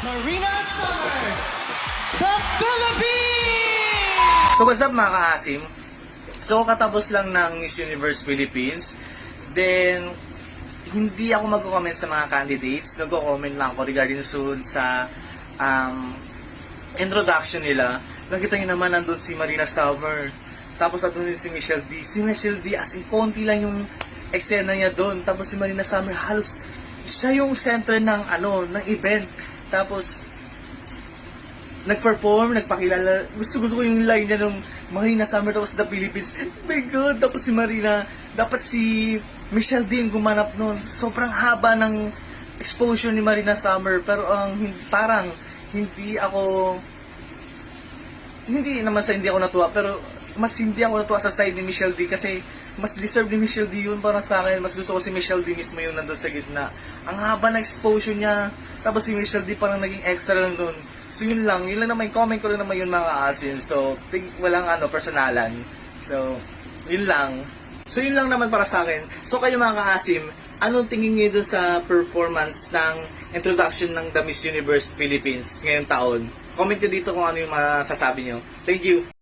Marina Summers, the Philippines! So what's up mga kaasim? So katapos lang ng Miss Universe Philippines, then hindi ako magko-comment sa mga candidates, nagko-comment lang ako regarding soon sa introduction nila. Nakita niyo naman nandun si Marina Summer, tapos nandun din si Michelle D. Si Michelle D as in konti lang yung eksena niya doon, tapos si Marina Summer halos siya yung center ng ng event. Tapos nag-perform, nagpakilala. Gusto ko yung line niya nung Marina Summer tapos the Philippines. Oh my God, tapos si Marina, dapat si Michelle din gumanap nun. Sobrang haba ng exposure ni Marina Summer, pero parang hindi naman sa hindi ako natuwa, pero mas hindi ako natuwa sa side ni Michelle D kasi mas deserve ni Michelle D yun para sa akin. Mas gusto ko si Michelle D mismo yung nandun sa gitna. Ang haba ng exposure niya, tapos si Michelle D parang naging extra lang dun. So yun lang naman, comment ko lang naman yun mga asin. So walang personalan. So yun lang. So yun lang naman para sa akin. So kayo mga kaasim, anong tingin niyo dun sa performance ng introduction ng The Miss Universe Philippines ngayong taon? Comment nyo dito kung ano yung masasabi nyo. Thank you!